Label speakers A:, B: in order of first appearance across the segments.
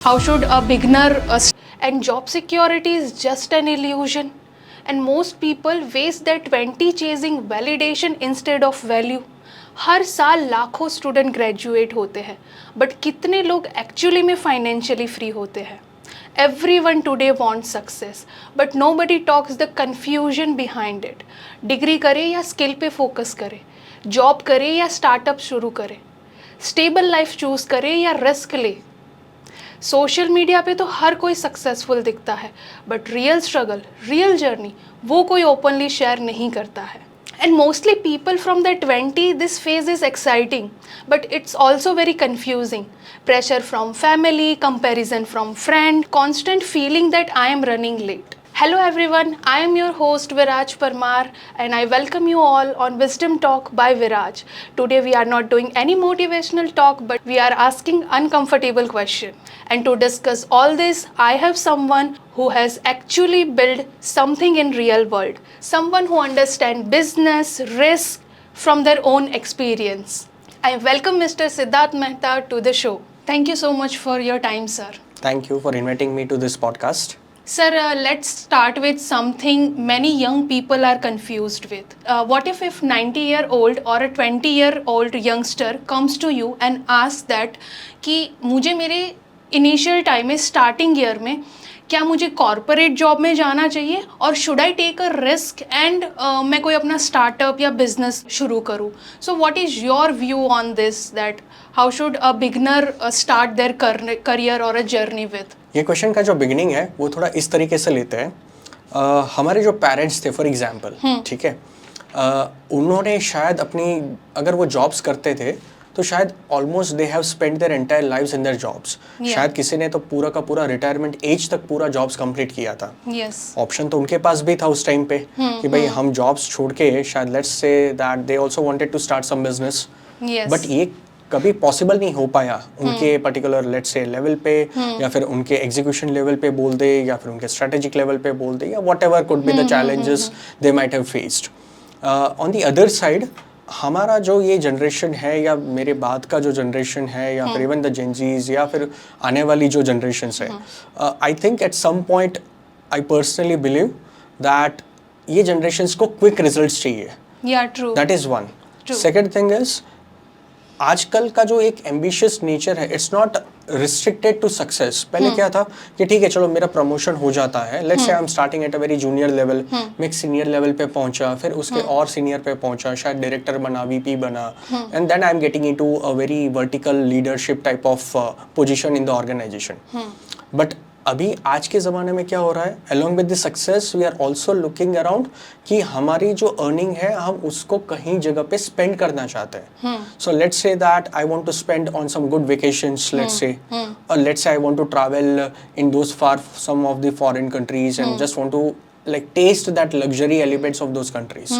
A: How should a beginner and job security is just an illusion, and most people waste their 20 chasing validation instead of value. हर साल लाखों student graduate होते हैं, but कितने लोग actually में financially free होते हैं? Everyone today wants success, but nobody talks the confusion behind it. Degree करे या स्किल पे फोकस करे, जॉब करे या स्टार्टअप शुरू करे, स्टेबल लाइफ चूज करे या रिस्क ले. सोशल मीडिया पे तो हर कोई सक्सेसफुल दिखता है, but real struggle, real journey वो कोई ओपनली शेयर नहीं करता है. And mostly people from their 20, this phase is exciting, but it's also very confusing. Pressure from family, comparison from friend, constant feeling that I am running late. Hello everyone, I am your host Viraj Parmar and I welcome you all on Wisdom Talk by Viraj. Today we are not doing any motivational talk, but we are asking uncomfortable question. And to discuss all this, I have someone who has actually built something in real world. Someone who understands business, risk from their own experience. I welcome Mr. Siddharth Mehta to the show. Thank you so much for your time, sir.
B: Thank you for inviting me to this podcast.
A: Sir, let's start with something many young people are confused with. What if 90-year-old or a 20-year-old youngster comes to you and asks that कि मुझे मेरे initial time में starting year में क्या मुझे corporate job में जाना चाहिए और should I take a risk and मैं कोई अपना स्टार्टअप या बिजनेस शुरू करूँ. So what is your view on this, that how should a beginner start their career और अ जर्नी विद?
B: ये क्वेश्चन का जो बिगिनिंग है वो थोड़ा इस तरीके से लेते हैं. हमारे जो पेरेंट्स थे फॉर एग्जांपल, ठीक है, उन्होंने शायद अपनी अगर वो जॉब्स करते थे तो शायद almost they have spend their entire lives in their jobs. शायद किसी ने तो पूरा का पूरा रिटायरमेंट एज तक पूरा जॉब्स कंप्लीट किया था. ऑप्शन तो उनके पास भी था उस टाइम पे कि भाई हम जॉब्स छोड़ के शायद let's say that they also wanted to start some business. But ये कभी पॉसिबल नहीं हो पाया उनके पर्टिकुलर लेट्स से लेवल पे, या फिर उनके एग्जीक्यूशन लेवल पे बोल दे, या फिर उनके स्ट्रेटेजिक लेवल पे बोल दे, या whatever could be the challenges they might have faced. On the other side हमारा जो ये जनरेशन है, या मेरे बाद का जो जनरेशन है, या फिर इवन द जेनजीज, या फिर आने वाली जो जनरेशन्स है, I think at some point I personally believe that ये जनरेशन्स को क्विक रिजल्ट्स चाहिए. That is one. Second thing is आजकल का जो एक एम्बिशियस नेचर है, it's not restricted to success. पहले क्या था कि ठीक है चलो मेरा प्रमोशन हो जाता है, let's say I am starting at a very junior level, मैं एक सीनियर लेवल पे पहुंचा, फिर उसके और सीनियर पे पहुंचा, शायद डायरेक्टर बना, वीपी बना, and then I am getting into a very vertical leadership type of position in the organization. But अभी आज के ज़माने में क्या हो रहा है, along with the success we are also looking around कि हमारी जो अर्निंग है हम उसको कहीं जगह पे स्पेंड करना चाहते हैं. So let's say that I want to spend on some good vacations, let's say, or let's say I want to travel in those some of the foreign countries and just want to like taste that luxury elements of those countries.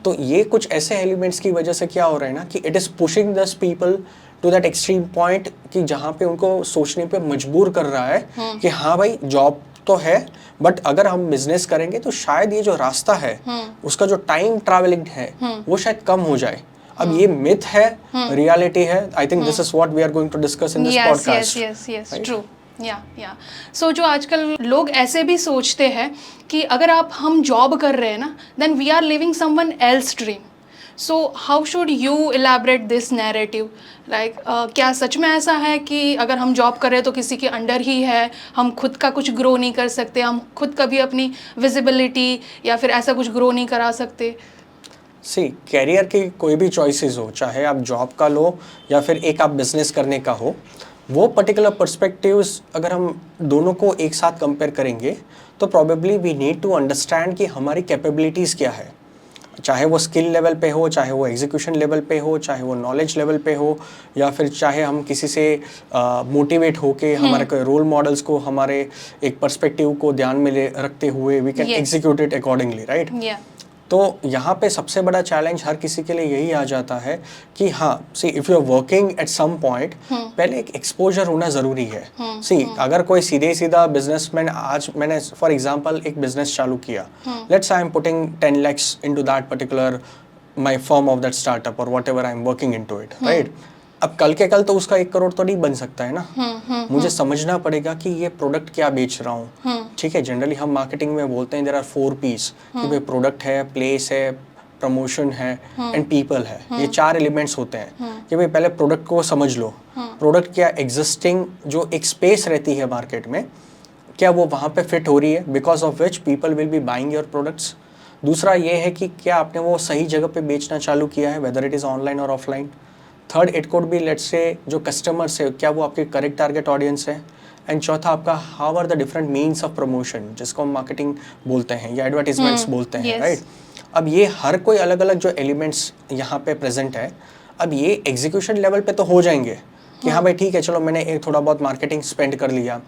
B: तो ये कुछ ऐसे elements की वजह से क्या हो रहा है ना कि it is pushing those people to that extreme point कि जहाँ पे उनको सोचने पे मजबूर कर रहा है कि हाँ भाई जॉब तो है, बट अगर हम बिजनेस करेंगे तो शायद ये जो रास्ता है उसका जो टाइम ट्रैवलिंग है वो शायद कम हो जाए. अब ये मिथ है, रियलिटी है. I think this is what we are going to discuss in this podcast.
A: Yes, true. Yeah so जो आजकल लोग ऐसे भी सोचते हैं कि अगर हम जॉब कर रहे हैं ना, then we are living someone else dream. So how should you elaborate this narrative? Like क्या सच में ऐसा है कि अगर हम जॉब कर रहे हैं तो किसी के अंडर ही है, हम खुद का कुछ ग्रो नहीं कर सकते, हम खुद कभी अपनी विजिबिलिटी या फिर ऐसा कुछ ग्रो नहीं करा सकते?
B: सी कैरियर की कोई भी चॉइसेस हो, चाहे आप जॉब का लो या फिर एक आप बिजनेस करने का हो, वो पर्टिकुलर पर्सपेक्टिव्स अगर हम दोनों को एक साथ कंपेयर करेंगे तो probably we need to understand कि हमारी कैपेबिलिटीज़ क्या है. चाहे वो स्किल लेवल पे हो, चाहे वो एग्जीक्यूशन लेवल पे हो, चाहे वो नॉलेज लेवल पे हो, या फिर चाहे हम किसी से मोटिवेट होके हमारे रोल मॉडल्स को हमारे एक पर्सपेक्टिव को ध्यान में रखते हुए we can execute it accordingly, right? तो यहाँ पे सबसे बड़ा चैलेंज हर किसी के लिए यही आ जाता है कि हाँ, see if you are working at some point, पहले एक एक्सपोजर होना ज़रूरी है. सी अगर कोई सीधा बिजनेसमैन, आज मैंने फॉर एग्जांपल एक बिजनेस चालू किया, let's I am putting 10 lakhs into that particular my firm of that startup और whatever I am working into it, right? अब कल के कल तो उसका 1 करोड़ तो नहीं बन सकता है ना। मुझे समझना पड़ेगा कि ये प्रोडक्ट क्या बेच रहा हूँ, ठीक है। जनरली हम मार्केटिंग में बोलते हैं देयर आर 4 P's कि भाई प्रोडक्ट है, प्लेस है, प्रमोशन है एंड पीपल है। ये 4 एलिमेंट्स होते हैं कि भाई पहले प्रोडक्ट को समझ लो। प्रोडक्ट क्या एग्जिस्टिंग जो एक स्पेस रहती है मार्केट में, क्या वो वहाँ पे फिट हो रही है, because of which people will be buying your products. दूसरा ये है कि क्या आपने वो सही जगह पे बेचना चालू किया है, वेदर इट इज़ ऑनलाइन और offline. Third, it could be let's say जो कस्टमर्स है, क्या वो आपके करेक्ट टारगेट ऑडियंस है। एंड चौथा आपका how are the different means of promotion, जिसको हम मार्केटिंग बोलते हैं या एडवर्टीजमेंट्स बोलते हैं, राइट। अब ये हर कोई अलग अलग जो एलिमेंट्स यहाँ पे प्रेजेंट है, अब ये एग्जीक्यूशन लेवल पे तो हो जाएंगे कि हाँ भाई ठीक है, चलो मैंने एक थोड़ा बहुत मार्केटिंग स्पेंड कर लिया,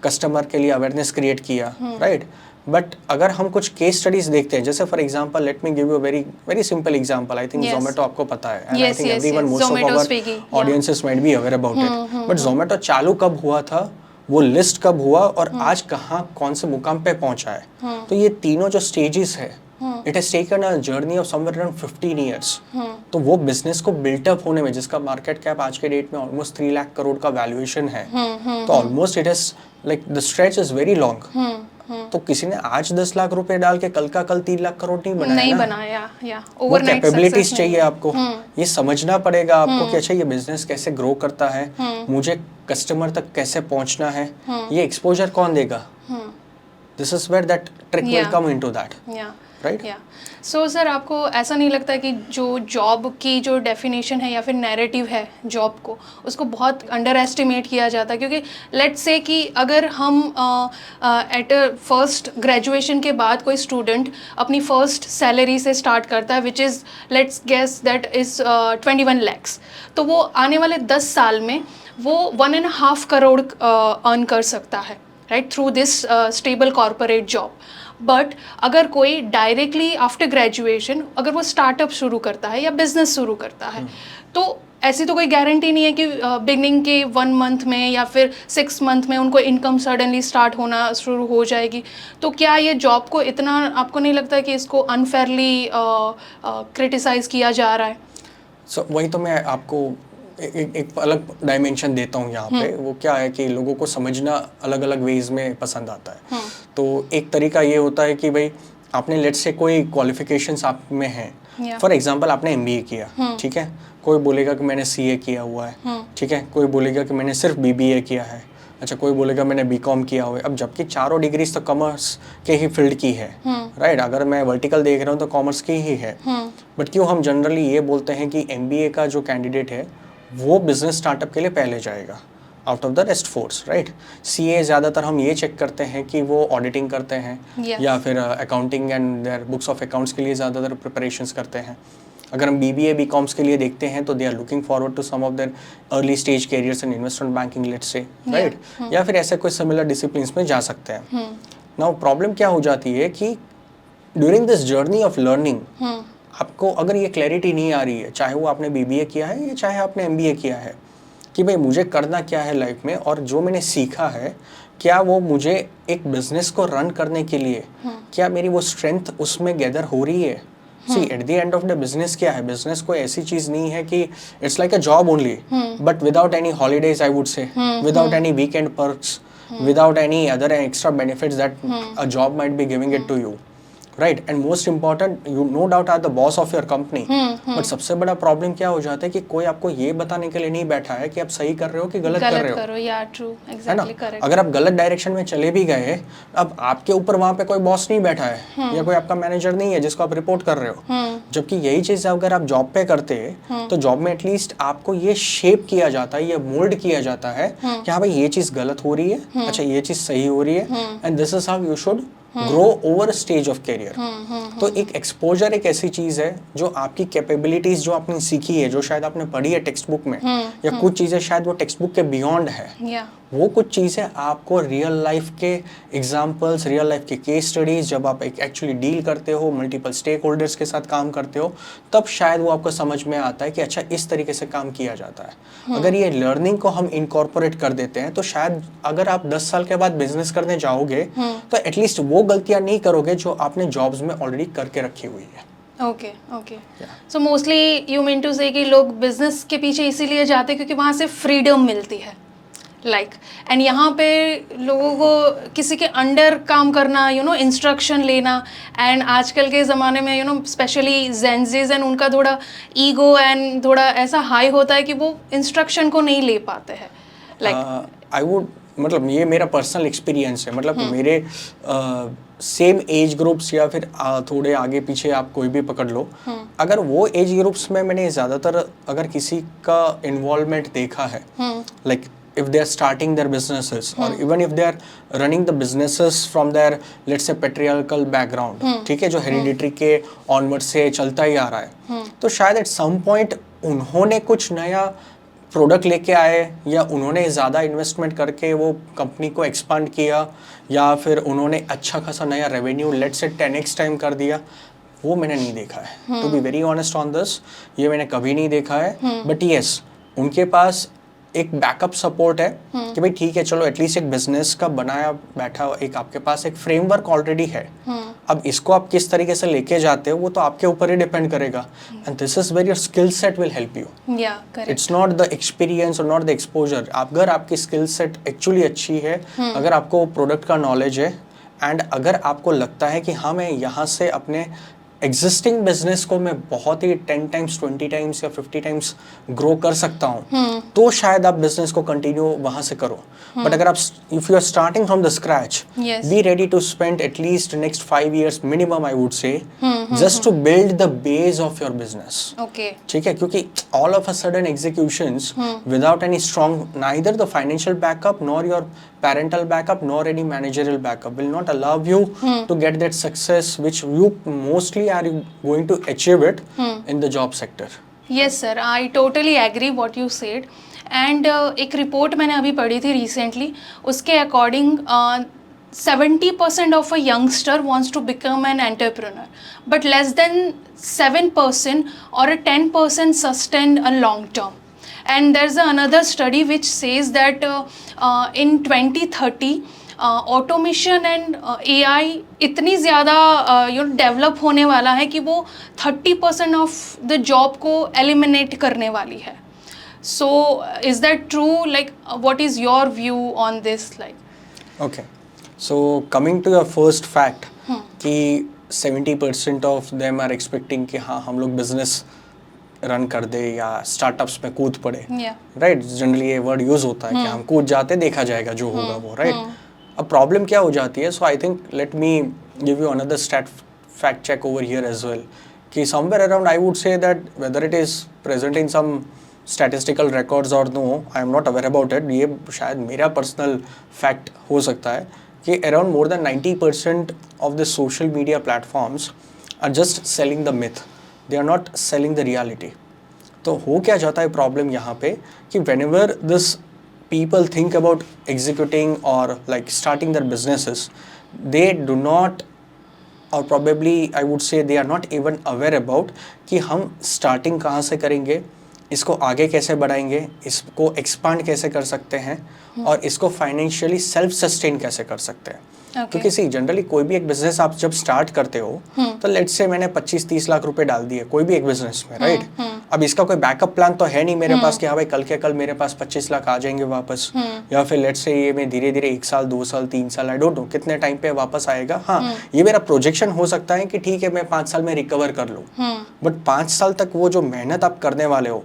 B: कस्टमर के लिए अवेयरनेस क्रिएट किया, राइट। बट अगर हम कुछ केस स्टडीज देखते हैं, जैसे for example let me give you very very simple example. I think Zomato आपको पता है, and I think everyone most of our audiences might be aware about it. But Zomato चालू कब हुआ था, वो लिस्ट कब हुआ, और आज कहाँ कौन से मुकाम पे पहुंचा है। तो ये तीनों जो स्टेजेस है, it has taken a journey of somewhere around 15 years. तो वो बिजनेस को बिल्टअप होने में, जिसका मार्केट कैप आज के डेट में ऑलमोस्ट 3 लाख करोड़ का वैल्यूएशन है, तो almost it is like the stretch is very long. तो किसी ने आज 10 लाख रुपए डाल के कल का कल 3 लाख करोड़ नहीं बनाया
A: या
B: वो कैपेबिलिटीज चाहिए आपको। ये समझना पड़ेगा आपको कि अच्छा ये बिजनेस कैसे ग्रो करता है, मुझे कस्टमर तक कैसे पहुंचना है, ये एक्सपोजर कौन देगा। This is where that trick will come into that, right.
A: So sir, आपको ऐसा नहीं लगता कि जो जॉब की जो डेफिनेशन है या फिर नैरेटिव है जॉब को, उसको बहुत अंडर एस्टिमेट किया जाता है? क्योंकि लेट्स से कि अगर हम एट फर्स्ट ग्रेजुएशन के बाद कोई स्टूडेंट अपनी फर्स्ट सैलरी से स्टार्ट करता है, which is let's guess that is 21 lakhs, तो वो आने वाले 10 साल में वो 1.5 करोड़ अर्न कर सकता है, right, through this stable corporate job. But अगर कोई डायरेक्टली आफ्टर ग्रेजुएशन अगर वो स्टार्टअप शुरू करता है या बिजनेस शुरू करता है, तो ऐसी तो कोई गारंटी नहीं है कि बिगनिंग के 1 month में या फिर 6 month में उनको इनकम सडनली स्टार्ट होना शुरू हो जाएगी। तो क्या ये जॉब को इतना, आपको नहीं लगता कि इसको अनफेयरली क्रिटिसाइज किया जा रहा है?
B: वही तो मैं आपको एक अलग डायमेंशन देता हूँ यहाँ पे। वो क्या है कि लोगों को समझना अलग अलग वेज में पसंद आता है। तो एक तरीका ये होता है कि भाई आपने लेट्स से कोई क्वालिफिकेशंस आप में हैं, फॉर एग्जांपल आपने MBA किया, ठीक है, कोई बोलेगा कि मैंने CA किया हुआ है, ठीक है, कोई बोलेगा कि मैंने सिर्फ BBA किया है, अच्छा कोई बोलेगा मैंने BCom किया हुआ है। अब जबकि चारों डिग्रीज तो कॉमर्स के ही फील्ड की है, राइट। अगर मैं वर्टिकल देख रहा हूँ तो कॉमर्स की ही है। बट क्यों हम जनरली ये बोलते हैं कि MBA का जो कैंडिडेट है वो बिजनेस स्टार्टअप के लिए पहले जाएगा out of the rest force, right. CA ज़्यादातर हम ये चेक करते हैं कि वो ऑडिटिंग करते हैं या फिर accounting and their books of accounts के लिए ज़्यादातर प्रिपरेशंस करते हैं। अगर हम BBA BComs के लिए देखते हैं तो they are looking forward to some of their early stage careers in investment banking let's say, right, या फिर ऐसे कोई सिमिलर डिसिप्लिन्स में जा सकते हैं। नाउ प्रॉब्लम क्या हो जाती है कि during this journey of learning आपको अगर ये क्लैरिटी नहीं आ रही है, चाहे वो आपने BBA किया है या चाहे आपने MBA किया है, कि भाई मुझे करना क्या है लाइफ में, और जो मैंने सीखा है क्या वो मुझे एक बिजनेस को रन करने के लिए, क्या मेरी वो स्ट्रेंथ उसमें गैदर हो रही है। See at the end of the business क्या है, बिजनेस कोई ऐसी चीज नहीं है कि it's like a job only, but without any holidays I would say, without any weekend perks, without any other extra benefits that a job might be giving it to you, right. And most important, you no doubt are the boss of your company. But सबसे बड़ा problem क्या हो जाता है कि कोई आपको ये बताने के लिए नहीं बैठा है कि आप सही कर रहे हो कि गलत कर रहे हो,
A: या ट्रू, एग्जैक्टली करेक्ट।
B: अगर आप गलत डायरेक्शन में चले भी गए, अब आपके ऊपर वहां पे कोई बॉस नहीं बैठा है या कोई आपका मैनेजर नहीं है जिसको आप रिपोर्ट कर रहे हो। जबकि यही चीज अगर आप जॉब पे करते तो जॉब में एटलीस्ट आपको ये शेप किया जाता है, ये मोल्ड किया जाता है कि हाँ भाई ये चीज गलत हो रही है, अच्छा ये चीज सही हो रही है, and this is how you should grow over stage of career. तो एक एक्सपोजर एक ऐसी चीज है जो आपकी कैपेबिलिटीज जो आपने सीखी है, जो शायद आपने पढ़ी है टेक्स्ट बुक में, या कुछ चीजें शायद वो टेक्स्ट बुक के बियॉन्ड है, वो कुछ चीजें आपको रियल लाइफ के एग्जांपल्स, रियल लाइफ के केस स्टडीज, जब आप एक्चुअली डील करते हो, मल्टीपल स्टेक होल्डर्स के साथ काम करते हो, तब शायद वो आपको समझ में आता है कि अच्छा इस तरीके से काम किया जाता है। अगर ये लर्निंग को हम इनकॉर्पोरेट कर देते हैं तो शायद अगर आप 10 साल के बाद बिजनेस करने जाओगे तो एटलीस्ट वो गलतियां नहीं करोगे जो आपने जॉब्स में ऑलरेडी करके रखी हुई है।
A: Okay okay, so mostly you mean to say कि लोग बिजनेस के पीछे इसीलिए जाते हैं क्योंकि वहाँ से फ्रीडम मिलती है, लाइक एंड यहाँ पे लोगों को किसी के अंडर काम करना, इंस्ट्रक्शन लेना, एंड आजकल के ज़माने में स्पेशली जेंजीज एंड उनका थोड़ा ईगो एंड थोड़ा ऐसा हाई होता है कि वो इंस्ट्रक्शन को नहीं ले पाते हैं, लाइक
B: आई वुड मतलब ये मेरा पर्सनल एक्सपीरियंस है, मतलब मेरे सेम एज ग्रुप्स या फिर थोड़े आगे पीछे आप कोई भी पकड़ लो, अगर वो एज ग्रुप्स में मैंने ज़्यादातर अगर किसी का इन्वॉल्वमेंट देखा है, like if they are starting their businesses or even if they are running the businesses from their let's say patriarchal background, ठीक है, जो hereditary के onward से चलता ही आ रहा है, तो शायद at some point उन्होंने कुछ नया प्रोडक्ट लेके आए या उन्होंने ज़्यादा इन्वेस्टमेंट करके वो कंपनी को एक्सपांड किया या फिर उन्होंने अच्छा खासा नया revenue let's say 10x time कर दिया, वो मैंने नहीं देखा है, to be very honest on this, ये मैंने कभी नहीं देखा है। बट यस, उनके पास एक बैकअप सपोर्ट है कि भाई ठीक है, चलो एटलीस्ट एक बिजनेस का बनाया बैठा एक आपके पास एक फ्रेमवर्क ऑलरेडी है, अब इसको आप किस तरीके से लेके जाते हो वो तो आपके ऊपर ही डिपेंड करेगा, and this is where your skill set will help you. It's not the experience और नॉट द एक्सपोजर। अगर आपकी स्किल सेट एक्चुअली अच्छी है, अगर आपको प्रोडक्ट का नॉलेज है, एंड अगर आपको लगता है कि हाँ मैं यहाँ से अपने एग्जिस्टिंग बिजनेस को मैं बहुत ही 10 टाइम्स 20 टाइम्स या 50 टाइम्स ग्रो कर सकता हूँ, तो शायद आप बिजनेस को कंटिन्यू वहां से करो। बट अगर आप if you are starting from the scratch, be ready to spend at least next 5 years minimum, I would say, just to build the base of your business. ठीक है, क्योंकि all of a sudden executions without any strong, neither the financial backup nor your parental backup nor any managerial backup will not allow you to get that success which you mostly are going to achieve it in the job sector.
A: Yes sir, I totally agree what you said. And एक report मैंने अभी पढ़ी थी recently, उसके according 70% of a youngster wants to become an entrepreneur, but less than 7% or a 10% sustain a long term. And there's another study which says that in 2030 automation and AI इतनी ज़्यादा develop होने वाला है कि वो 30% of the job को eliminate करने वाली है। So is that true? Like what is your view on this? Like
B: okay, so coming to your first fact कि 70% ऑफ देम आर एक्सपेक्टिंग कि हाँ हम लोग बिजनेस रन कर दे या स्टार्टअप्स में कूद पड़े, राइट? जनरली ये वर्ड यूज होता है कि हम कूद जाते, देखा जाएगा जो होगा वो, राइट? अब प्रॉब्लम क्या हो जाती है? So I think let me give you another fact check over here as well, कि somewhere around I would say that whether it is present in some statistical records और no, I am not aware about it, ये शायद मेरा personal fact हो सकता है कि around more than 90% of the social media platforms are just selling the myth, they are not selling the reality. तो हो क्या जाता है प्रॉब्लम यहाँ पे कि whenever this people think about executing or like starting their businesses, they do not, or probably I would say they are not even aware about कि हम starting कहाँ से करेंगे, इसको आगे कैसे बढ़ाएंगे, इसको expand कैसे कर सकते हैं, और इसको फाइनेंशियली सेल्फ सस्टेन कैसे कर सकते हैं। क्योंकि सी जनरली कोई भी एक बिजनेस आप जब स्टार्ट करते हो तो लेट्स से मैंने 25-30 लाख रुपए डाल दिए कोई भी एक बिजनेस में, राइट? अब इसका कोई बैकअप प्लान तो है नहीं मेरे पास कि हाँ भाई कल के कल मेरे पास 25 लाख आ जाएंगे वापस, या फिर लेट्स से ये मैं धीरे धीरे 1 साल 2 साल 3 साल, आई डोंट नो कितने टाइम पे वापस आएगा। हाँ, ये मेरा प्रोजेक्शन हो सकता है कि ठीक है मैं 5 साल में रिकवर कर लूँ, बट 5 साल तक वो जो मेहनत आप करने वाले हो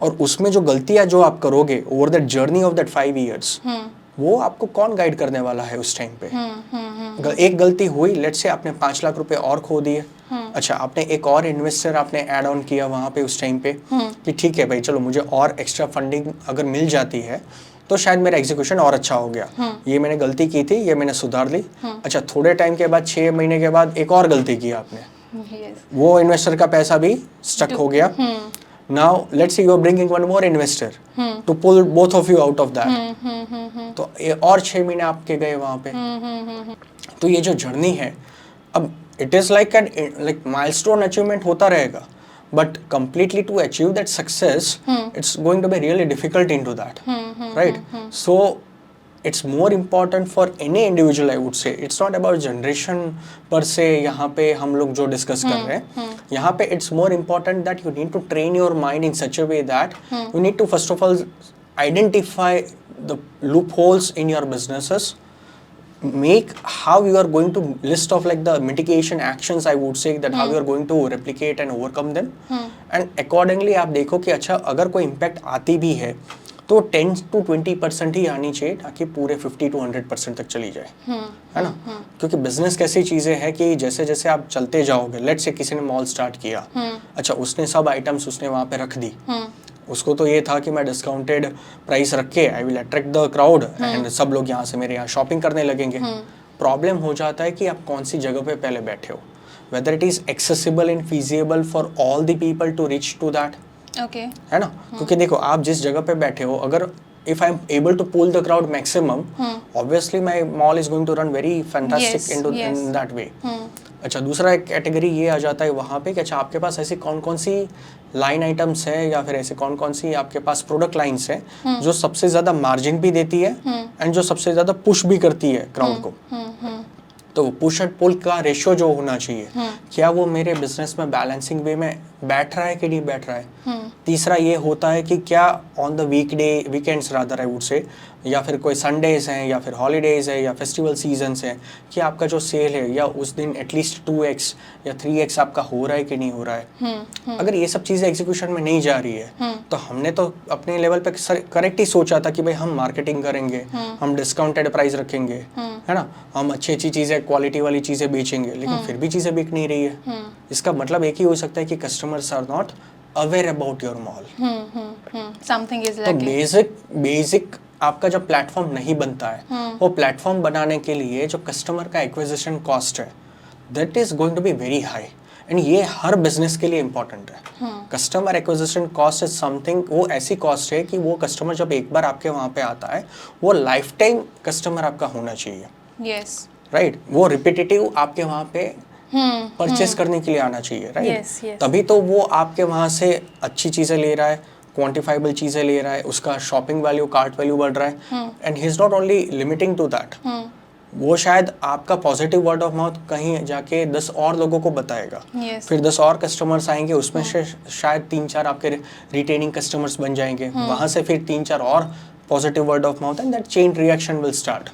B: और उसमें जो गलतियां जो आप करोगे over that journey of that 5 years, वो आपको कौन गाइड करने वाला है उस टाइम पे? एक गलती हुई, लेट्स से आपने 5 लाख रुपए और खो दिए, अच्छा आपने एक और इन्वेस्टर आपने ऐड ऑन किया वहाँ पे उस टाइम पे कि ठीक है भाई चलो मुझे और एक्स्ट्रा फंडिंग अगर मिल जाती है तो शायद मेरा एग्जीक्यूशन और अच्छा हो गया, ये मैंने गलती की थी, ये मैंने सुधार ली। अच्छा थोड़े टाइम के बाद 6 महीने के बाद एक और गलती की आपने, वो इन्वेस्टर का पैसा भी स्टक हो गया। Now let's say you are bringing one more investor to pull both of you out of that. तो और 6 महीने आपके गए वहाँ पे। तो ये जो जर्नी है, अब it is like an like milestone achievement होता रहेगा, but completely to achieve that success, it's going to be really difficult into that, right? So it's more important for any individual, I would say. It's not about generation per se. यहाँ पे हम लोग जो discuss कर रहे हैं, यहाँ पे it's more important that you need to train your mind in such a way that you need to first of all identify the loopholes in your businesses, make how you are going to list of like the mitigation actions, I would say, that how you are going to replicate and overcome them, and accordingly आप देखो कि अच्छा अगर कोई impact आती भी है तो 10 to 20% ही आनी चाहिए, ताकि पूरे 50 to 100% तक चली जाए, है ना? क्योंकि बिजनेस कैसी चीज़ें हैं कि जैसे जैसे आप चलते जाओगे, लेट्स से किसी ने मॉल स्टार्ट किया, अच्छा उसने सब आइटम्स उसने वहाँ पे रख दी, उसको तो ये था कि मैं डिस्काउंटेड प्राइस रख के I will attract the crowd and सब लोग यहाँ से मेरे यहाँ शॉपिंग करने लगेंगे। प्रॉब्लम हो जाता है कि आप कौन सी जगह पे पहले बैठे हो, whether it is accessible and feasible for all the people to reach to that,
A: okay,
B: है ना? क्योंकि देखो आप जिस जगह पे बैठे हो, अगर if I am able to pull the crowd maximum, obviously my mall is going to run very fantastic in that way. अच्छा, दूसरा एक कैटेगरी ये आ जाता है वहाँ पे कि अच्छा आपके पास ऐसी कौन कौन सी लाइन आइटम्स है या फिर ऐसे कौन कौन सी आपके पास प्रोडक्ट लाइंस है जो सबसे ज़्यादा मार्जिन भी देती है एंड जो सबसे ज़्यादा पुश भी करती है क्राउड को। तो पुश एंड पुल का रेशियो जो होना चाहिए, क्या वो मेरे बिजनेस में बैलेंसिंग वे में बैठ रहा है कि नहीं बैठ रहा है। तीसरा ये होता है कि क्या on the weekends rather I would से, या फिर कोई संडेज हैं या फिर हॉलीडेज है या फेस्टिवल सीजन्स हैं, कि आपका जो सेल है या उस दिन एटलीस्ट 2x या 3x आपका हो रहा है कि नहीं हो रहा है। अगर ये सब चीज़ें एग्जीक्यूशन में नहीं जा रही है तो हमने तो अपने लेवल पे करेक्ट ही सोचा था कि भाई हम मार्केटिंग करेंगे, हम डिस्काउंटेड प्राइस रखेंगे, है ना, हम अच्छी अच्छी चीज़ें क्वालिटी वाली चीज़ें बेचेंगे, लेकिन फिर भी चीज़ें बिक नहीं रही है। इसका मतलब एक ही हो सकता है कि customers are not aware about your mall.
A: Something is
B: तो बेसिक आपका जब प्लेटफॉर्म नहीं बनता है, वो प्लेटफॉर्म बनाने के लिए जो कस्टमर का एक्विजिशन कॉस्ट है that is going to be very high, and ये हर बिजनेस के लिए इंपॉर्टेंट है। Customer acquisition cost is something, वो ऐसी कॉस्ट है कि वो कस्टमर जब एक बार आपके वहाँ पे आता है, वो लाइफ टाइम कस्टमर आपका होना चाहिए।
A: यस,
B: राइट, वो रिपीटेटिव आपके वहाँ पे परचेस करने के लिए आना चाहिए, राइट? तभी तो वो आपके वहाँ से अच्छी चीज़ें ले रहा है, क्वांटिफाइबल चीज़ें ले रहा है, उसका शॉपिंग वैल्यू, कार्ट वैल्यू बढ़ रहा है, and he is not only limiting to that, वो शायद आपका पॉजिटिव वर्ड ऑफ माउथ कहीं जाके 10 और लोगों को बताएगा, फिर 10 और कस्टमर्स आएंगे, उसमें से शायद 3-4 आपके रिटेनिंग कस्टमर्स बन जाएंगे, वहाँ से फिर 3-4 और positive word of mouth, and that chain reaction will start.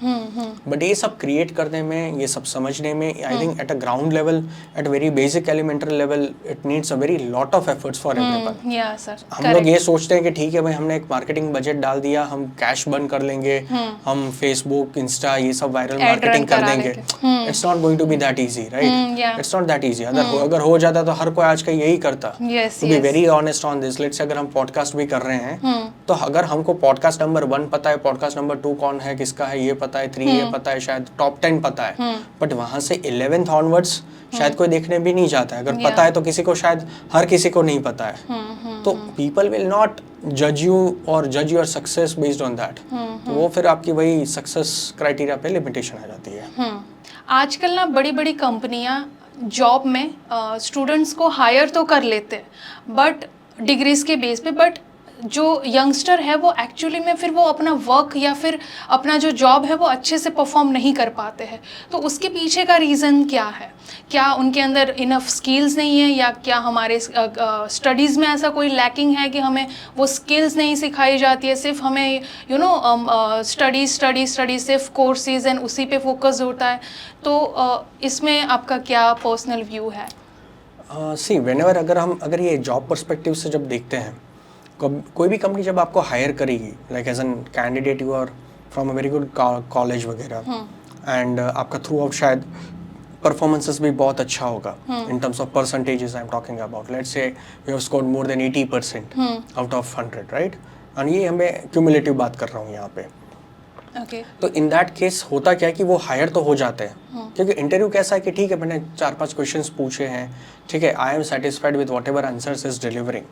B: But ये सब क्रिएट करने में, ये सब समझने में, I think at a ground level, at very basic elementary level, it needs a very lot of efforts for everyone.
A: Yeah sir,
B: हम लोग ये सोचते हैं कि ठीक है भाई, हमने एक मार्केटिंग बजट डाल दिया, हम कैश बर्न कर लेंगे, हम फेसबुक, इंस्टा, ये सब वायरल मार्केटिंग कर देंगे। It's not going to be that easy, right? It's not that easy. अगर हो जाता तो हर कोई आज का यही करता। To be very honest on this, let's say अगर हम पॉडकास्ट भी कर रहे हैं, तो अगर हमको पॉडकास्ट नंबर 1 पता है, पॉडकास्ट नंबर 2 कौन है, किसका है, ये पता है, 3 ये पता है, शायद टॉप 10 पता है, बट वहां से 11th ऑनवर्ड्स शायद कोई देखने भी नहीं जाता है। अगर पता है तो किसी को, शायद हर किसी को नहीं पता है। तो पीपल विल नॉट जज यू और जज your success based on that. वो फिर आपकी वही सक्सेस क्राइटेरिया पे लिमिटेशन आ जाती है।
A: आजकल ना बड़ी बड़ी कंपनियां जॉब में स्टूडेंट्स को हायर तो कर लेते हैं बट डिग्रीज के बेस पे, बट जो यंगस्टर है वो एक्चुअली में फिर वो अपना वर्क या फिर अपना जो जॉब है वो अच्छे से परफॉर्म नहीं कर पाते हैं। तो उसके पीछे का रीज़न क्या है? क्या उनके अंदर इनफ स्किल्स नहीं है, या क्या हमारे स्टडीज़ में ऐसा कोई लैकिंग है कि हमें वो स्किल्स नहीं सिखाई जाती है, सिर्फ हमें स्टडी सिर्फ कोर्सेज एंड उसी पे फोकस होता है? तो इसमें आपका क्या पर्सनल व्यू है?
B: सी व्हेनेवर अगर ये जॉब पर्सपेक्टिव से जब देखते हैं, कोई भी कंपनी जब आपको हायर करेगी, like as an candidate you are from a very good college वगैरह, एंड आपका थ्रू आउट शायद परफॉर्मेंसेस भी बहुत अच्छा होगा in terms of percentages I am talking about, let's say you have scored more than 80% out of 100, right? And ये हमें cumulative बात कर रहा हूँ यहाँ पे।
A: Okay.
B: तो इन दैट केस होता क्या है कि वो हायर तो हो जाते हैं, क्योंकि इंटरव्यू कैसा है कि ठीक है मैंने 4-5 क्वेश्चंस पूछे हैं, ठीक है, I am satisfied with whatever answers is delivering,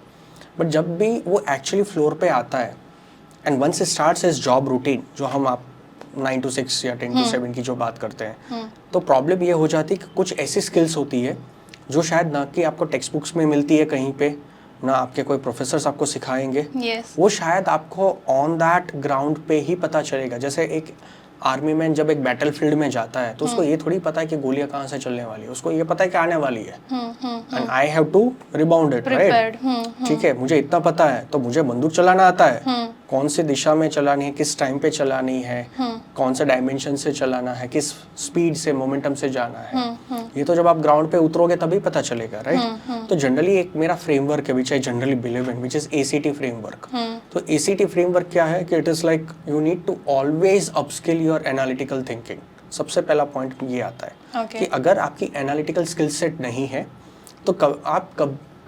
B: but जब भी वो एक्चुअली फ्लोर पे आता है and once it starts his job routine, जो हम आप 9 to 6 या 10 to 7 की जो बात करते हैं, तो प्रॉब्लम ये हो जाती है कि कुछ ऐसी स्किल्स होती है जो शायद ना कि आपको टेक्स्ट बुक्स में मिलती है कहीं पे, ना आपके कोई प्रोफेसर्स आपको सिखाएंगे।
A: Yes.
B: वो शायद आपको ऑन दैट ग्राउंड पे ही पता चलेगा। जैसे एक आर्मी मैन जब एक बैटल फील्ड में जाता है तो उसको ये थोड़ी पता है कि गोलियां कहाँ से चलने वाली है, उसको ये पता है कि आने वाली है, and I have to rebound it, right. ठीक है, मुझे इतना पता है तो मुझे बंदूक चलाना आता है, कौन सी दिशा में चलानी है, किस टाइम पे चलानी है, कौन से डायमेंशन से चलाना है, किस स्पीड से मोमेंटम से जाना है। ये तो जब आप ग्राउंड पे उतरोगे तभी पता चलेगा, राइट। तो जनरली एक मेरा फ्रेमवर्क है which I generally believe in, which is ACT framework. तो ACT फ्रेमवर्क क्या है कि it is like you need to always upskill your analytical thinking. सबसे पहला पॉइंट ये आता है कि अगर आपकी एनालिटिकल स्किल सेट नहीं है तो आप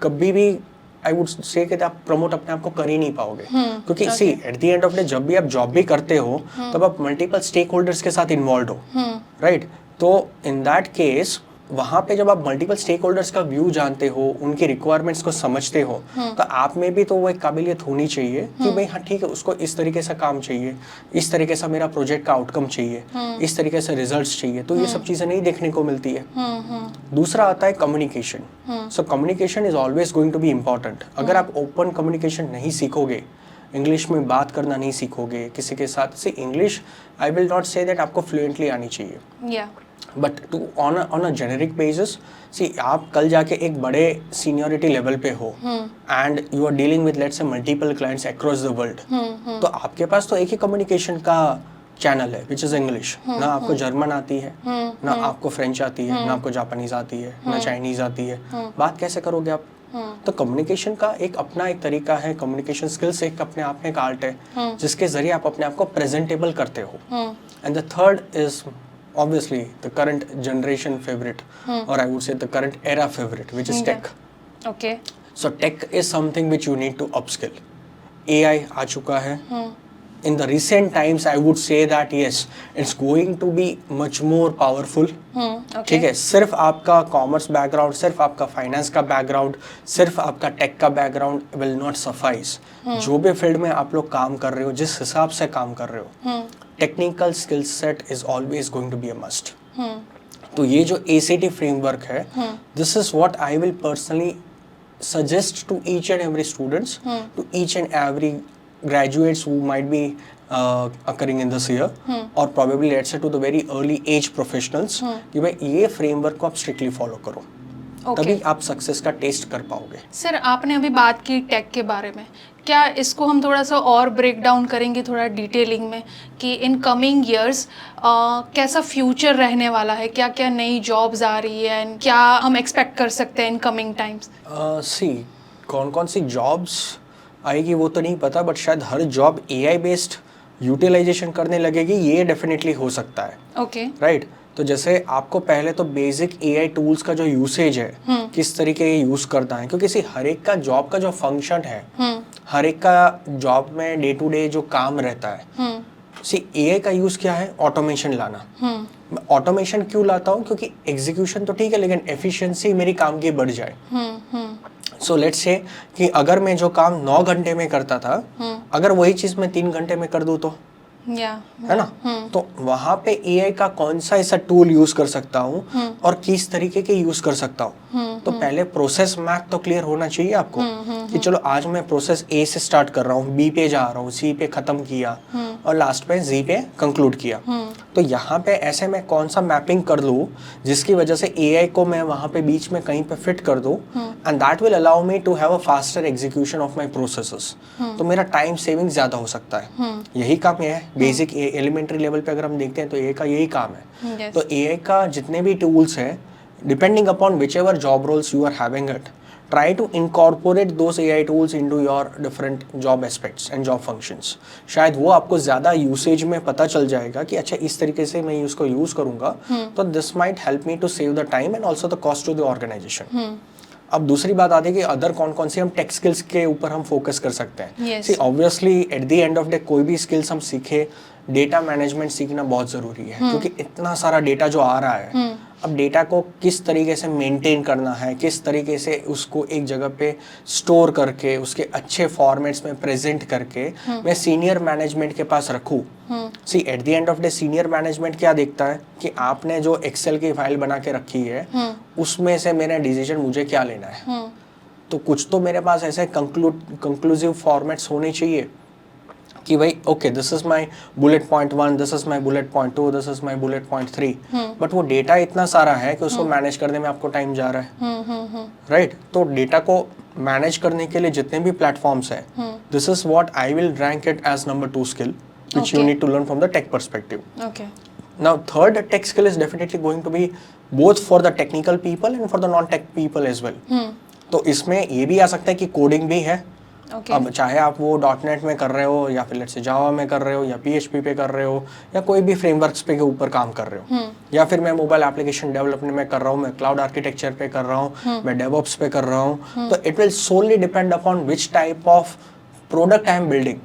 B: कभी भी आई वुड से कि आप प्रमोट अपने आप को कर ही नहीं पाओगे। क्योंकि see at the end of the जब भी आप जॉब भी करते हो तब आप मल्टीपल स्टेक होल्डर्स के साथ इन्वॉल्व हो, राइट। तो इन दैट केस वहाँ पे जब आप मल्टीपल स्टेक होल्डर्स का व्यू जानते हो, उनकी रिक्वायरमेंट्स को समझते हो, तो आप में भी तो वो एक काबिलियत होनी चाहिए कि भाई हाँ ठीक है, उसको इस तरीके से काम चाहिए, इस तरीके से मेरा प्रोजेक्ट का आउटकम चाहिए, इस तरीके से रिजल्ट्स चाहिए। तो ये सब चीज़ें नहीं देखने को मिलती है। दूसरा आता है communication. So communication is always going to be important. अगर आप ओपन कम्युनिकेशन नहीं सीखोगे, इंग्लिश में बात करना नहीं सीखोगे किसी के साथ, say English I will not say that आपको फ्लुएंटली आनी चाहिए, but to on a generic basis, see आप कल जाके एक बड़े सीनियरिटी लेवल पे हो and you are dealing with let's say multiple clients across the world, तो आपके पास तो एक ही कम्युनिकेशन का चैनल है विच इज इंग्लिश। ना आपको जर्मन आती है, ना आपको फ्रेंच आती है, ना आपको जापानीज आती है, ना चाइनीज आती है, बात कैसे करोगे आप? तो कम्युनिकेशन का एक अपना एक तरीका है, कम्युनिकेशन स्किल्स एक अपने आप में एक आर्ट है जिसके जरिए आप अपने आप को प्रेजेंटेबल करते हो। And the third is obviously the current generation favorite, or I would say the current era favorite, which is tech.
A: Okay.
B: So tech is something which you need to upskill. AI आ चुका है। In the recent times I would say that yes, it's going to be much more powerful. ठीक है, सिर्फ आपका commerce background, सिर्फ आपका finance का background, सिर्फ आपका टेक का बैकग्राउंड will not suffice. जो भी फील्ड में आप लोग काम कर रहे हो, जिस हिसाब से काम कर रहे हो, technical skill set is always going to be a must. तो ये जो ACT फ्रेमवर्क है, this is what I will personally suggest to each and every students, to each and every graduates who might be occurring in this year, or probably let's say to the very early age professionals, कि भाई ये framework को आप strictly follow करो, तभी आप success का test कर पाओगे।
A: सर आपने अभी बात की टेक के बारे में, क्या इसको हम थोड़ा सा और ब्रेक डाउन करेंगे थोड़ा डिटेलिंग में कि इन कमिंग ईयर्स कैसा फ्यूचर रहने वाला है, क्या क्या नई जॉब्स आ रही है एंड क्या हम एक्सपेक्ट कर सकते हैं इन कमिंग टाइम्स?
B: सी कौन कौन सी जॉब्स आएगी वो तो नहीं पता, बट शायद हर जॉब AI बेस्ड यूटिलाइजेशन करने लगेगी, ये डेफिनेटली हो सकता है।
A: Okay,
B: right. तो जैसे आपको पहले तो बेसिक AI टूल्स का जो यूसेज है, किस तरीके ये यूज करता है, क्योंकि हर एक का जॉब का जो फंक्शन है, हर एक का जॉब में डे टू डे जो काम रहता है, AI का यूज क्या है? ऑटोमेशन लाना। ऑटोमेशन क्यों लाता हूँ? क्योंकि एग्जीक्यूशन तो ठीक है लेकिन एफिशिएंसी मेरी काम की बढ़ जाए। सो लेट्स से कि अगर मैं जो काम 9 घंटे में करता था, अगर वही चीज मैं 3 घंटे में कर दूं तो है ना। तो वहां पे AI का कौन सा ऐसा टूल यूज कर सकता हूँ और किस तरीके के यूज कर सकता हूँ। तो पहले प्रोसेस मैप तो क्लियर होना चाहिए आपको कि चलो आज मैं प्रोसेस A से स्टार्ट कर रहा हूँ, B पे जा रहा हूँ, C पे खत्म किया और लास्ट पे Z पे कंक्लूड किया। तो यहाँ पे ऐसे मैं कौन सा मैपिंग कर लूँ जिसकी वजह से AI को मैं वहाँ पे बीच में कहीं पे फिट कर दूँ, and that will allow me to have a faster execution of my processes. तो मेरा टाइम सेविंग ज्यादा हो सकता है। यही काम ये है बेसिक एलिमेंट्री लेवल पे अगर हम देखते हैं तो AI का यही काम है। तो AI का जितने भी टूल्स हैं, depending upon whichever job roles you are having it, try to incorporate those AI tools into your different job aspects and job functions. शायद वो आपको ज़्यादा यूसेज में पता चल जाएगा कि अच्छा इस तरीके से मैं उसको यूज़ करूँगा तो this might help me to save the time and also the cost to the organization. अब दूसरी बात आती है कि अदर कौन कौन सी हम टेक स्किल्स के ऊपर हम फोकस कर सकते हैं। See obviously at the end of day कोई भी स्किल्स हम सीखे, डेटा मैनेजमेंट सीखना बहुत ज़रूरी है क्योंकि इतना सारा डेटा जो आ रहा है, अब डेटा को किस तरीके से मेंटेन करना है, किस तरीके से उसको एक जगह पे स्टोर करके उसके अच्छे फॉर्मेट्स में प्रेजेंट करके मैं सीनियर मैनेजमेंट के पास रखूँ। See at the end of day senior management क्या देखता है कि आपने जो एक्सेल की फाइल बना के रखी है उसमें से मेरा डिसीजन मुझे क्या लेना है। तो कुछ तो मेरे पास ऐसे कंक्लूसिव फॉर्मेट्स होने चाहिए कि भाई okay this is my bullet point 1, this is my bullet point 2, this is my bullet point 3, but वो डेटा इतना सारा है कि उसको मैनेज करने में आपको टाइम जा रहा है, राइट? तो डेटा को मैनेज करने के लिए जितने भी प्लेटफॉर्म्स हैं, this is what I will rank it as number 2 skill which you need to learn from the tech perspective.
A: Okay.
B: Now third tech skill is definitely going to be both for the technical people and for the non-tech people as well. तो इसमें ये भी आ सकता है कि coding भी है.
A: Okay.
B: अब चाहे आप वो .NET में कर रहे हो या फिर लेट्स से जावा में कर रहे हो या PHP पे कर रहे हो या कोई भी फ्रेमवर्क्स पे के ऊपर काम कर रहे हो, या फिर मैं मोबाइल एप्लीकेशन डेवलपमेंट में कर रहा हूँ, मैं क्लाउड आर्किटेक्चर पे कर रहा हूँ, मैं डेवऑप्स पे कर रहा हूँ, तो it will solely depend upon which type of product I am building,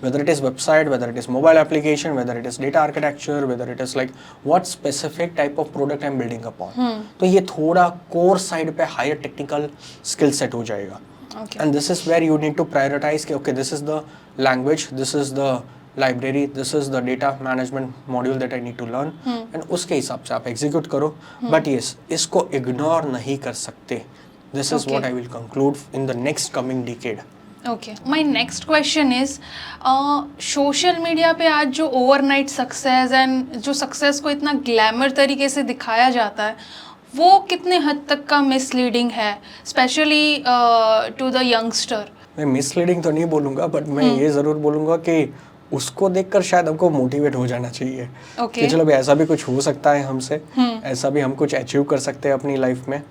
B: whether it is website, whether it is mobile application, whether it is data architecture, whether it is like what specific type of product I am building upon. तो ये थोड़ा core side पे higher technical skill set हो जाएगा.
A: Okay.
B: And this is where you need to prioritize कि okay this is the language, this is the library, this is the data management module that I need to learn, and उसके हिसाब से आप execute करो. But yes, इसको ignore नहीं कर सकते. This is what I will conclude in the next coming decade.
A: Okay, my next question is social media पे आज जो ओवरनाइट सक्सेस एंड जो सक्सेस को इतना ग्लैमर तरीके से दिखाया जाता है, वो कितने हद तक का मिसलीडिंग है, स्पेशली टू द यंगस्टर?
B: मैं मिसलीडिंग तो नहीं बोलूँगा, बट मैं ये ज़रूर बोलूँगा कि उसको देखकर शायद हमको मोटिवेट हो जाना चाहिए कि चलो भाई ऐसा भी कुछ हो सकता है हमसे, ऐसा भी हम कुछ अचीव कर सकते हैं अपनी लाइफ में.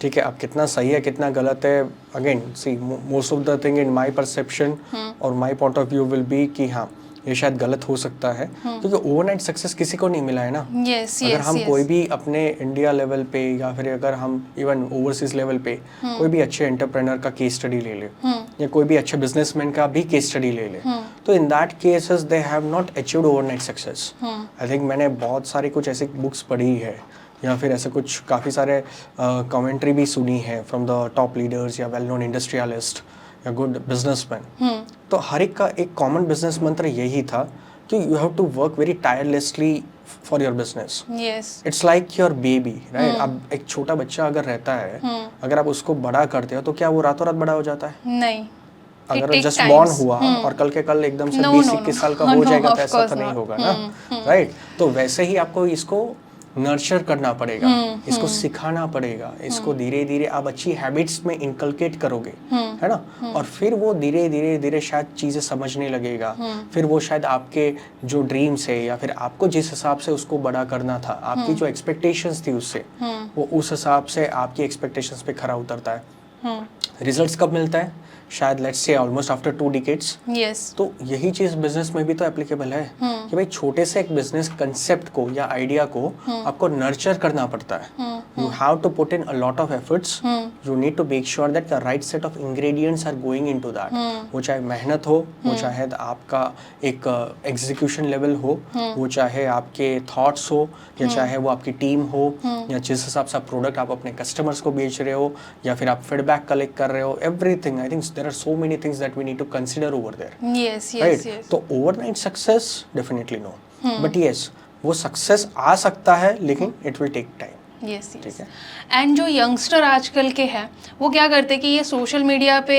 B: ठीक है, अब कितना सही है कितना गलत है, again see most of the thing in my perception और my point of view will be कि हाँ ये शायद गलत हो सकता है, क्योंकि ओवरनाइट सक्सेस किसी को नहीं मिला है ना. अगर हम कोई भी अपने इंडिया लेवल पे या फिर अगर हम इवन ओवरसीज लेवल पे कोई भी अच्छे एंटरप्रेन्योर का केस स्टडी ले ले या कोई भी अच्छे बिजनेसमैन का भी केस स्टडी ले ले, तो in that cases they have not achieved overnight success. I think मैंने बहुत सारी कुछ ऐसी बुक्स पढ़ी है या फिर ऐसे कुछ काफ़ी सारे कमेंट्री भी सुनी है फ्रॉम द टॉप लीडर्स या वेल नोन इंडस्ट्रियलिस्ट या गुड बिजनेसमैन. तो हर एक का एक कॉमन बिजनेस मंत्र यही था कि you have to work very tirelessly for your business. It's like your baby, right? अब एक छोटा बच्चा अगर रहता है, अगर आप उसको बड़ा करते हो तो क्या वो रातों रात बड़ा हो जाता है?
A: नहीं.
B: अगर जस्ट बॉर्न हुआ और कल के कल एकदम से 20-21 साल का हो जाएगा तो ऐसा तो नहीं होगा ना, राइट? तो वैसे ही आपको इसको नर्चर करना पड़ेगा, इसको सिखाना पड़ेगा, इसको धीरे धीरे आप अच्छी हैबिट्स में इनकलकेट करोगे, है ना? और फिर वो धीरे धीरे धीरे शायद चीज़ें समझने लगेगा, फिर वो शायद आपके जो ड्रीम्स है या फिर आपको जिस हिसाब से उसको बड़ा करना था, आपकी जो एक्सपेक्टेशंस थी उससे, वो उस हिसाब से आपकी एक्सपेक्टेशंस पे खरा उतरता है. रिजल्ट्स कब मिलता है? शायद लेट्स से ऑलमोस्ट आफ्टर 2 decades. तो यही चीज बिजनेस में भी तो एप्लीकेबल है कि भाई छोटे से एक बिजनेस कंसेप्ट को या आइडिया को आपको नर्चर करना पड़ता है. You have to put in a lot of efforts. You need to make sure that the right set of ingredients are going into that. वो चाहे मेहनत हो, वो चाहे आपका एक एग्जीक्यूशन लेवल हो, वो चाहे आपके थॉट्स हो, या चाहे वो आपकी टीम हो, या जिस हिसाब से आप प्रोडक्ट आप अपने कस्टमर्स को बेच रहे हो या फिर आप फीडबैक कलेक्ट कर रहे हो, everything. I think there are so many things that we need to consider over there. Right? तो overnight success definitely no. But yes, वो success आ सकता है, लेकिन it will take time.
A: ठीक है. एंड जो यंगस्टर आजकल के हैं, वो क्या करते हैं कि ये सोशल मीडिया पे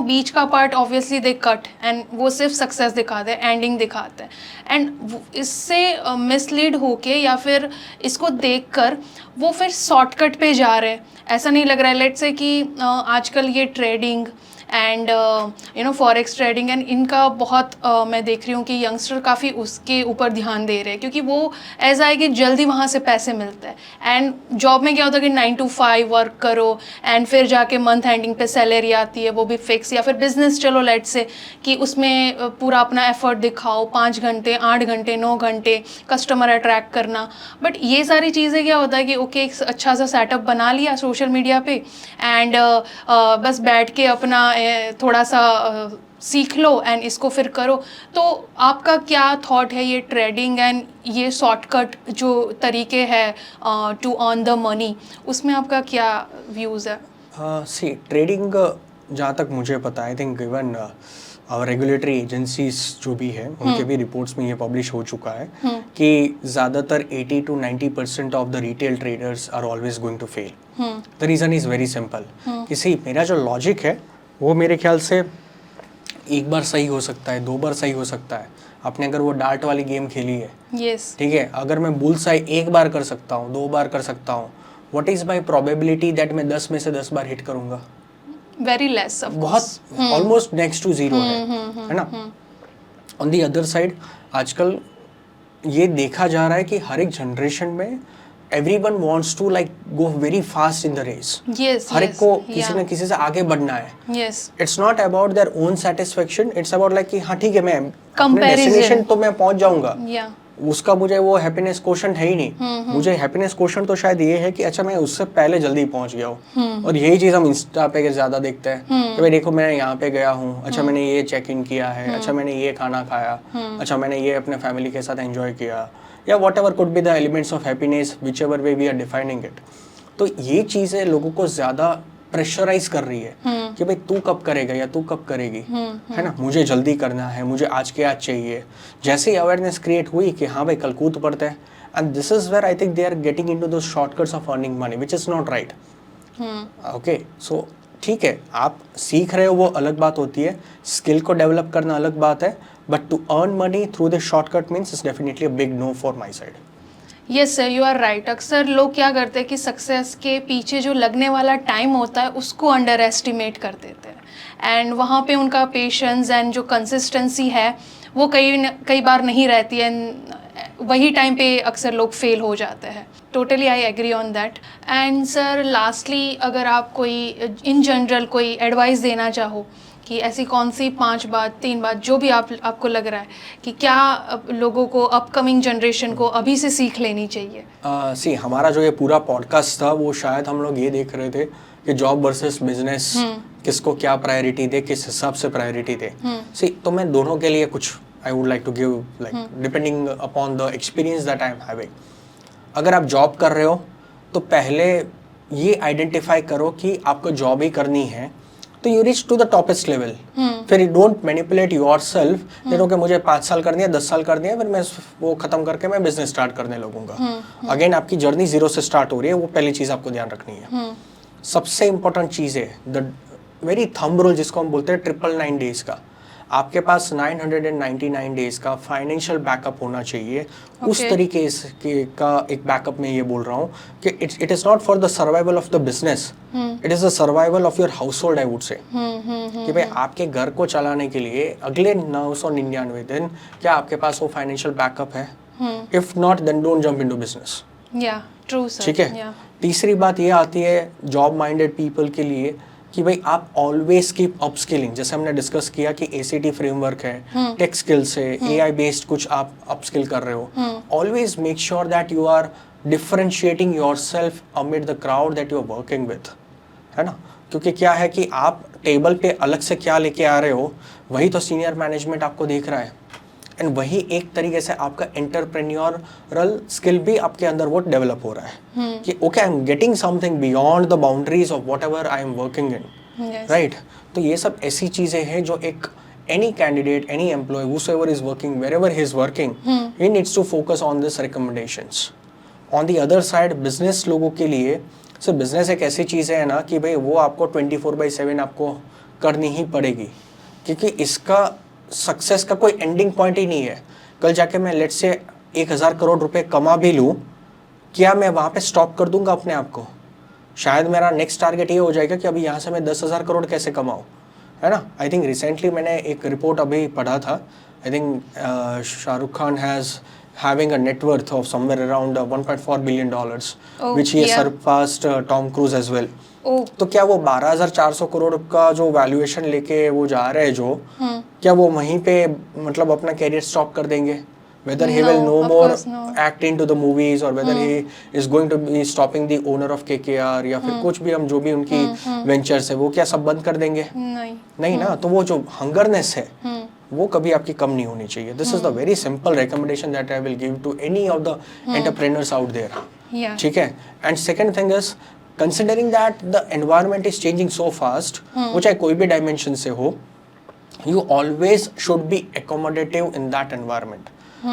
A: बीच का part obviously they cut and वो सिर्फ सक्सेस दिखाते हैं, एंडिंग दिखाते हैं, एंड इससे मिसलीड होके या फिर इसको देखकर वो फिर शॉर्टकट पे जा रहे हैं. ऐसा नहीं लग रहा है लेट्स से कि आजकल ये trading and forex trading and इनका बहुत मैं देख रही हूँ कि यंगस्टर काफ़ी उसके ऊपर ध्यान दे रहे हैं, क्योंकि वो ऐसा है कि जल्दी वहाँ से पैसे मिलते हैं. एंड जॉब में क्या होता है कि 9 to 5 वर्क करो एंड फिर जाके मंथ एंडिंग पे सैलरी आती है, वो भी फिक्स. या फिर बिजनेस चलो लेट्स से कि उसमें पूरा अपना एफर्ट दिखाओ, 5 घंटे 8 घंटे 9 घंटे कस्टमर अट्रैक्ट करना. बट ये सारी चीज़ें क्या होता है कि ओके एक अच्छा सा सेटअप बना लिया सोशल मीडिया पे एंड बस बैठ के अपना थोड़ा सा सीख लो एंड इसको फिर करो. तो आपका क्या थॉट है ये ट्रेडिंग एंड ये शॉर्टकट जो तरीके हैं टू अर्न द मनी, उसमें आपका क्या व्यूज़ है?
B: सी ट्रेडिंग जहाँ तक मुझे पता है, आई थिंक इवन और रेगुलेटरी एजेंसीज जो भी है उनके भी रिपोर्ट्स में ये पब्लिश हो चुका है कि ज़्यादातर 80 to 90% of the retail traders are always going to fail. The reason is very simple कि सी मेरा जो लॉजिक है वो मेरे ख्याल से एक बार सही हो सकता है, 2 बार सही हो सकता है। आपने अगर वो डार्ट वाली गेम खेली है,
A: yes,
B: ठीक है, अगर मैं बुल साई 1 बार कर सकता हूँ, 2 बार कर सकता हूँ, what is my probability that मैं 10 में से 10 बार हिट करूँगा?
A: very less of
B: बहुत
A: course.
B: Almost next to zero है ना। ऑन दी अदर साइड आजकल ये देखा जा रहा है कि हर एक जनरेशन में everyone wants to like go very fast in the race.
A: Yes,
B: हर एक
A: yes,
B: को किसी
A: yeah.
B: न किसी से आगे बढ़ना है।
A: Yes,
B: it's not about their own satisfaction, it's about like कि हाँ ठीक है, मैं अपने
A: Comparison.
B: डेस्टिनेशन तो मैं पहुंच जाऊंगा,
A: yeah,
B: उसका मुझे वो हैप्पीनेस क्वोशंट है ही नहीं। मुझे हैप्पीनेस क्वोशंट तो शायद ये है कि अच्छा मैं उससे पहले जल्दी पहुंच गया हूँ। और यही चीज़ हम इंस्टा पे ज़्यादा देखते हैं कि भाई देखो मैं यहाँ पे गया हूँ, अच्छा मैंने ये चेक इन किया है, अच्छा मैंने ये खाना खाया, अच्छा मैंने ये अपने फैमिली के साथ एंजॉय किया, या whatever could be the elements of happiness whichever way we are defining it. तो ये चीज़ें लोगों को ज़्यादा प्रेशराइज कर रही है कि भाई तू कब करेगा या तू कब करेगी, है ना, मुझे जल्दी करना है, मुझे आज के आज चाहिए। जैसे ही अवेयरनेस क्रिएट हुई कि हाँ भाई कल कूद पड़ते हैं, and this is where I think they are getting into those shortcuts of earning money which is not right. Okay, so ठीक है, आप सीख रहे हो वो अलग बात होती है, स्किल को डेवलप करना अलग बात है, but to earn money through the shortcut means is definitely a big no for my side.
A: Yes sir, you are right. अक्सर लोग क्या करते हैं कि सक्सेस के पीछे जो लगने वाला टाइम होता है उसको अंडर एस्टिमेट कर देते हैं, एंड वहाँ पे उनका पेशेंस एंड जो कंसिस्टेंसी है वो कई बार नहीं रहती है, वही टाइम पे अक्सर लोग फेल हो जाते हैं। Totally I agree on that. And sir lastly अगर आप कोई इन जनरल कोई एडवाइस देना चाहो कि ऐसी कौन सी 5 बात 3 बात जो भी आपको लग रहा है कि क्या लोगों को अपकमिंग जनरेशन को अभी से सीख लेनी चाहिए।
B: सी हमारा जो ये पूरा पॉडकास्ट था वो शायद हम लोग ये देख रहे थे कि जॉब वर्सेस बिजनेस किसको क्या प्रायोरिटी दे, किस हिसाब से प्रायोरिटी दे। सी तो मैं दोनों के लिए कुछ I would like to give like depending upon the experience that I am having. अगर आप जॉब कर रहे हो तो पहले ये आइडेंटिफाई करो कि आपको जॉब ही करनी है, तो you reach to the toppest level. फिर don't manipulate yourself that okay मुझे 5 साल करनी है, 10 साल करनी है, फिर मैं वो खत्म करके मैं बिजनेस स्टार्ट करने लगूंगा। अगेन आपकी जर्नी 0 से स्टार्ट हो रही है, वो पहली चीज आपको ध्यान रखनी है। सबसे इंपॉर्टेंट चीज है द वेरी थंब रूल जिसको हम बोलते हैं 999 डेज का। आपके पास 999 डेज का फाइनेंशियल बैकअप होना चाहिए। उस तरीके का एक बैकअप में ये बोल रहा हूँ कि it is not for the survival of the business, it is the survival of your house hold I would से। कि भाई आपके घर को चलाने के लिए अगले 999 दिन क्या आपके पास वो फाइनेंशियल बैकअप है? If not then don't jump into business.
A: Yeah true sir.
B: ठीक है। तीसरी बात ये आती है जॉब माइंडेड पीपल के लिए कि भाई आप ऑलवेज कीप अपस्किलिंग। जैसे हमने डिस्कस किया कि ACT फ्रेमवर्क है, टेक स्किल्स है, AI बेस्ड कुछ आप अपस्किल कर रहे हो, always make sure that you are differentiating yourself amid the crowd that you are working with, है ना। क्योंकि क्या है कि आप टेबल पे अलग से क्या लेके आ रहे हो वही तो सीनियर मैनेजमेंट आपको देख रहा है, एंड वही एक तरीके से आपका एंटरप्रेन्योरल स्किल भी आपके अंदर वो डेवलप हो रहा है कि okay I am getting something beyond the boundaries of whatever I am working in, right. तो ये सब ऐसी चीजें हैं जो एक any candidate, any employee whosoever is working, wherever he is working, he needs to focus on this recommendations. On the other side, business लोगों के लिए सो बिजनेस एक ऐसी चीज़ है ना कि भाई वो आपको 24/7 आपको करनी ही पड़ेगी, क्योंकि इसका सक्सेस का कोई एंडिंग पॉइंट ही नहीं है। कल जाके मैं लेट से 1000 करोड़ रुपए कमा भी लूँ, क्या मैं वहाँ पे स्टॉप कर दूंगा अपने आप को? शायद मेरा नेक्स्ट टारगेट ये हो जाएगा कि अभी यहाँ से मैं 10,000 करोड़ कैसे कमाऊँ, है ना। आई थिंक रिसेंटली मैंने एक रिपोर्ट अभी पढ़ा था, I think Shahrukh Khan has having a net worth of somewhere around $1.4 billion, which he has surpassed Tom Cruise as well. तो क्या वो 12,400 करोड़ का जो वैल्यूएशन लेके वो जा रहे हैं जो क्या वो वहीं पे मतलब अपना कैरियर स्टॉप कर देंगे? Whether he will no more act into the movies or whether he is going to be stopping the owner of KKR या फिर कुछ भी हम जो भी उनकी वेंचर्स है वो क्या सब बंद कर देंगे? नहीं ना। तो वो जो हंगरनेस है वो कभी आपकी कम नहीं होनी चाहिए। This is the very simple recommendation that I will give to any of the entrepreneurs out there, ठीक है। And second thing is considering that the environment is changing so fast, वो चाहे कोई भी डायमेंशन से हो, you always should be accommodative in that environment.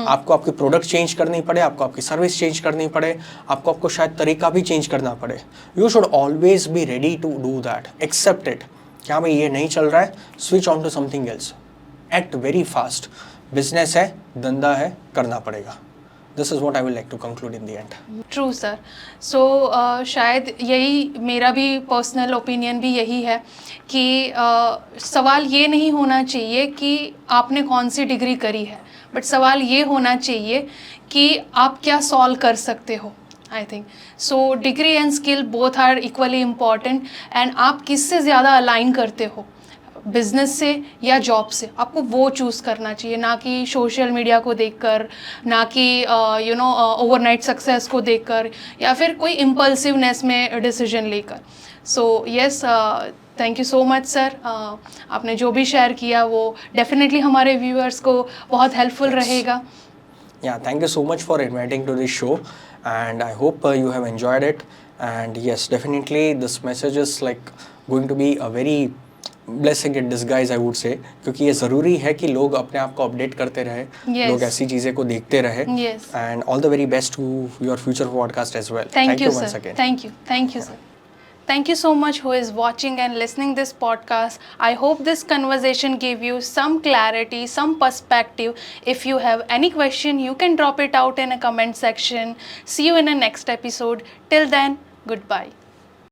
B: आपको आपकी प्रोडक्ट चेंज करनी पड़े, आपको आपकी सर्विस चेंज करनी पड़े, आपको शायद तरीका भी चेंज करना पड़े, you should always be ready to do that, accept इट। क्या भाई ये नहीं चल रहा है, switch on to something else, act very fast. Business है, धंधा है, करना पड़ेगा। This is what I will like to conclude in the end.
A: True sir. So शायद यही मेरा भी पर्सनल ओपिनियन भी यही है कि सवाल ये नहीं होना चाहिए कि आपने कौन सी डिग्री करी है, बट सवाल ये होना चाहिए कि आप क्या सॉल्व कर सकते हो। I think so degree and skill both are equally important, and आप किससे ज़्यादा अलाइन करते हो, बिजनेस से या जॉब से, आपको वो चूज़ करना चाहिए, ना कि सोशल मीडिया को देखकर, ना कि ओवरनाइट सक्सेस को देखकर, या फिर कोई इम्पल्सिवनेस में डिसीजन लेकर। So yes, thank you so much sir. आपने जो भी शेयर किया वो डेफिनेटली हमारे व्यूअर्स को बहुत हेल्पफुल रहेगा।
B: Yeah, thank you so much for inviting to this show, and I hope you have enjoyed it. And yes, definitely this message is like going to be a very blessing in disguise, I would say, क्योंकि ये ज़रूरी है कि लोग अपने आप को update करते रहे,
A: Yes.
B: लोग ऐसी चीज़ें को देखते रहे।
A: Yes.
B: And all the very best to your future podcast as well.
A: Thank you
B: once
A: sir.
B: again.
A: Thank you sir. Thank you so much who is watching and listening this podcast. I hope this conversation gave you some clarity, some perspective. If you have any question, you can drop it out in a comment section. See you in the next episode. Till then, goodbye.